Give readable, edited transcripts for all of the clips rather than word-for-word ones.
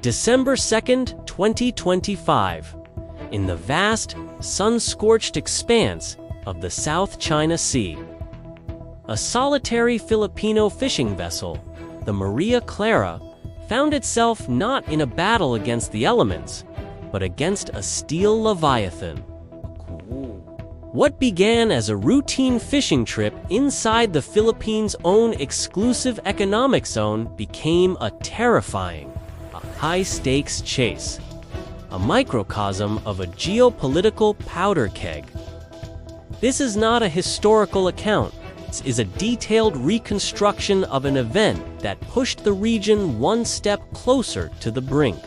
December 2nd, 2025, in the vast, sun-scorched expanse of the South China Sea. A solitary Filipino fishing vessel, the Maria Clara, found itself not in a battle against the elements, but against a steel leviathan. What began as a routine fishing trip inside the Philippines' own exclusive economic zone became a terrifying, high-stakes chase, a microcosm of a geopolitical powder keg. This is not a historical account. It is a detailed reconstruction of an event that pushed the region one step closer to the brink.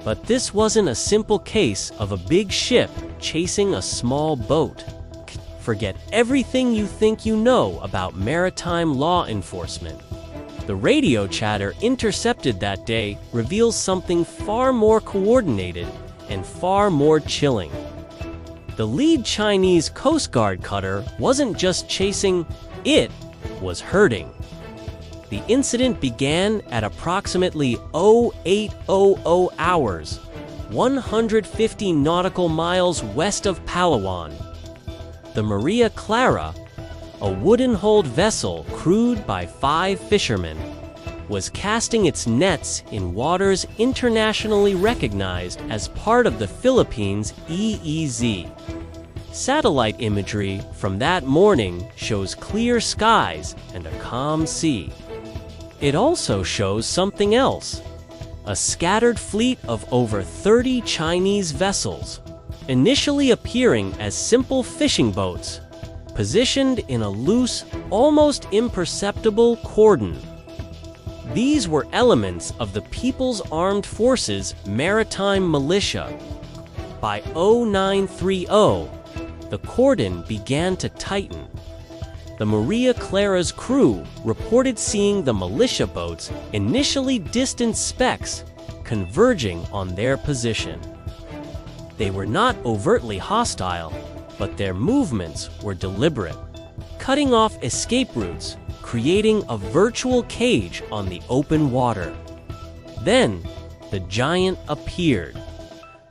But this wasn't a simple case of a big ship chasing a small boat. Forget everything you think you know about maritime law enforcement. The radio chatter intercepted that day reveals something far more coordinated and far more chilling. The lead Chinese Coast Guard cutter wasn't just chasing, it was hurting. The incident began at approximately 0800 hours, 150 nautical miles west of Palawan. The Maria Clara, a wooden-hulled vessel crewed by 5 fishermen, was casting its nets in waters internationally recognized as part of the Philippines EEZ. Satellite imagery from that morning shows clear skies and a calm sea. It also shows something else: a scattered fleet of over 30 Chinese vessels, initially appearing as simple fishing boats, positioned in a loose, almost imperceptible cordon. These were elements of the People's Armed Forces Maritime Militia. By 0930, the cordon began to tighten. The Maria Clara's crew reported seeing the militia boats' initially distant specks converging on their position. They were not overtly hostile, but their movements were deliberate, cutting off escape routes, creating a virtual cage on the open water. Then, the giant appeared.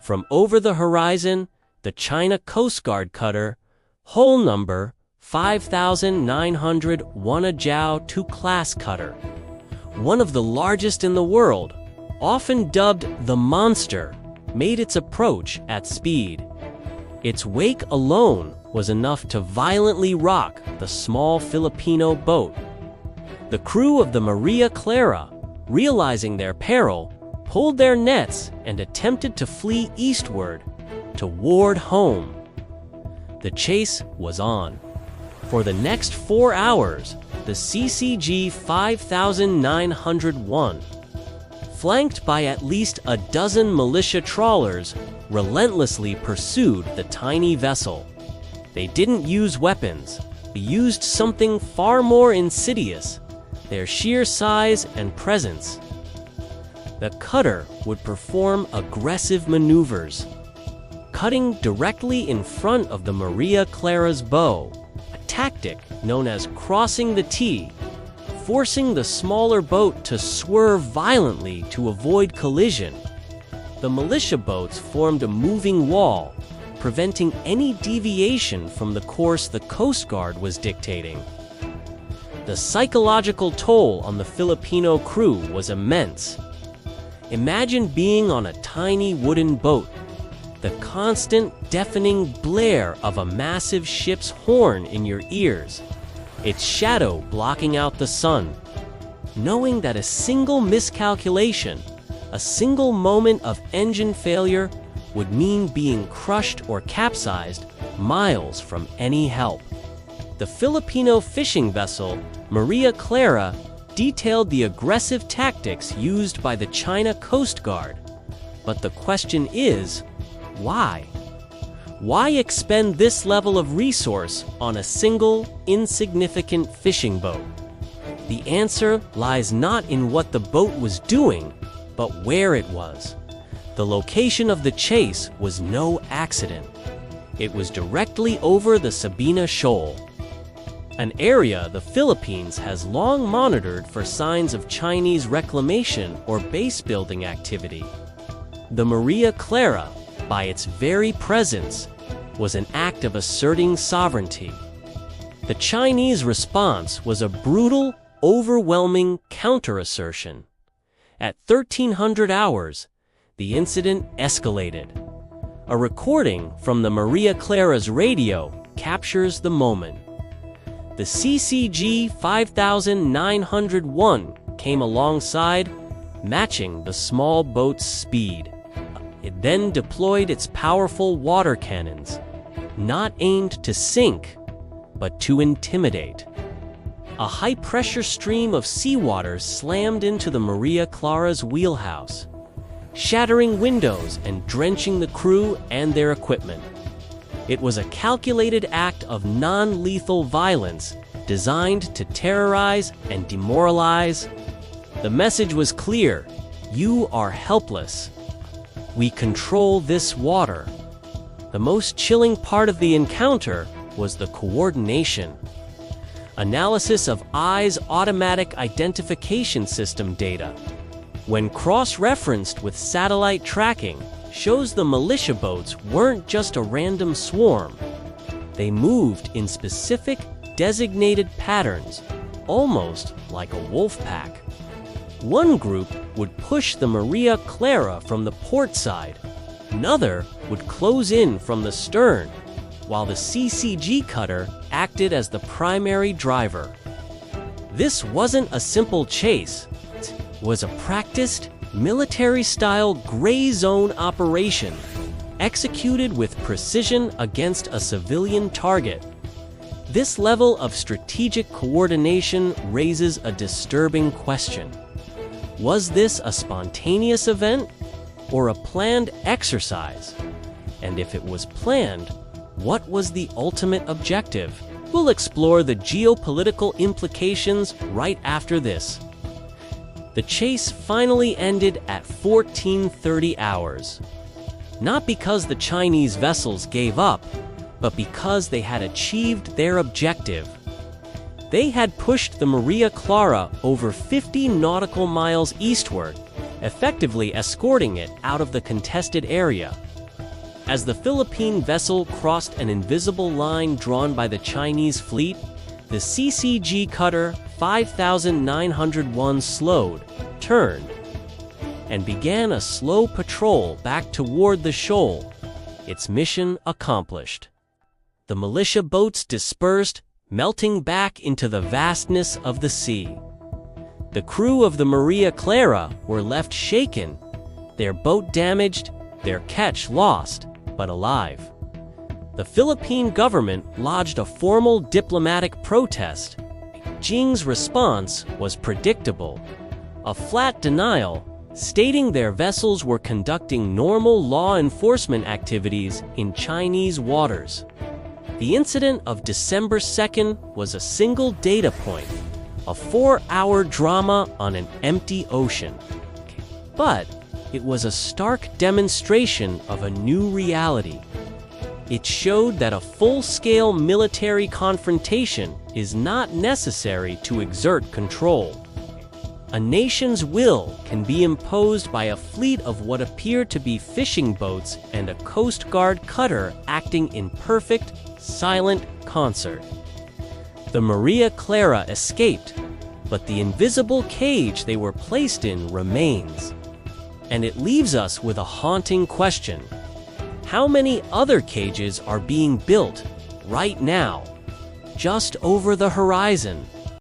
From over the horizon, the China Coast Guard cutter, hull number 5900 Wanajao II class cutter, one of the largest in the world, often dubbed the Monster, made its approach at speed. Its wake alone was enough to violently rock the small Filipino boat. The crew of the Maria Clara, realizing their peril, pulled their nets and attempted to flee eastward, toward home. The chase was on. For the next 4 hours, the CCG 5901, flanked by at least a dozen militia trawlers, relentlessly pursued the tiny vessel. They didn't use weapons. They used something far more insidious: their sheer size and presence. The cutter would perform aggressive maneuvers, cutting directly in front of the Maria Clara's bow, a tactic known as crossing the T, forcing the smaller boat to swerve violently to avoid collision. The militia boats formed a moving wall, preventing any deviation from the course the Coast Guard was dictating. The psychological toll on the Filipino crew was immense. Imagine being on a tiny wooden boat, the constant, deafening blare of a massive ship's horn in your ears, its shadow blocking out the sun, knowing that a single miscalculation, a single moment of engine failure would mean being crushed or capsized miles from any help. The Filipino fishing vessel Maria Clara detailed the aggressive tactics used by the China Coast Guard. But the question is, why? Why expend this level of resource on a single, insignificant fishing boat? The answer lies not in what the boat was doing, but where it was. The location of the chase was no accident. It was directly over the Scarborough Shoal. an area the Philippines has long monitored for signs of Chinese reclamation or base-building activity. The Maria Clara, by its very presence, was an act of asserting sovereignty. The Chinese response was a brutal, overwhelming counter-assertion. At 1300 hours, the incident escalated. A recording from the Maria Clara's radio captures the moment. The CCG 5901 came alongside, matching the small boat's speed. It then deployed its powerful water cannons, not aimed to sink, but to intimidate. A high-pressure stream of seawater slammed into the Maria Clara's wheelhouse, shattering windows and drenching the crew and their equipment. It was a calculated act of non-lethal violence designed to terrorize and demoralize. The message was clear: you are helpless. We control this water. The most chilling part of the encounter was the coordination. Analysis of EYE's automatic identification system data, when cross-referenced with satellite tracking, shows the militia boats weren't just a random swarm. They moved in specific, designated patterns, almost like a wolf pack. One group would push the Maria Clara from the port side. Another would close in from the stern, while the CCG cutter acted as the primary driver. This wasn't a simple chase. It was a practiced, military-style gray zone operation, executed with precision against a civilian target. This level of strategic coordination raises a disturbing question. Was this a spontaneous event or a planned exercise? And if it was planned, what was the ultimate objective? We'll explore the geopolitical implications right after this. The chase finally ended at 1430 hours. Not because the Chinese vessels gave up, but because they had achieved their objective. They had pushed the Maria Clara over 50 nautical miles eastward, effectively escorting it out of the contested area. As the Philippine vessel crossed an invisible line drawn by the Chinese fleet, the CCG cutter 5901 slowed, turned, and began a slow patrol back toward the shoal, its mission accomplished. The militia boats dispersed, melting back into the vastness of the sea. The crew of the Maria Clara were left shaken, their boat damaged, their catch lost, but alive. The Philippine government lodged a formal diplomatic protest. Beijing's response was predictable: a flat denial, stating their vessels were conducting normal law enforcement activities in Chinese waters. The incident of December 2nd was a single data point, a 4-hour drama on an empty ocean. But it was a stark demonstration of a new reality. It showed that a full-scale military confrontation is not necessary to exert control. A nation's will can be imposed by a fleet of what appear to be fishing boats and a Coast Guard cutter acting in perfect, silent concert. The Maria Clara escaped, but the invisible cage they were placed in remains. And it leaves us with a haunting question. How many other cages are being built right now, just over the horizon?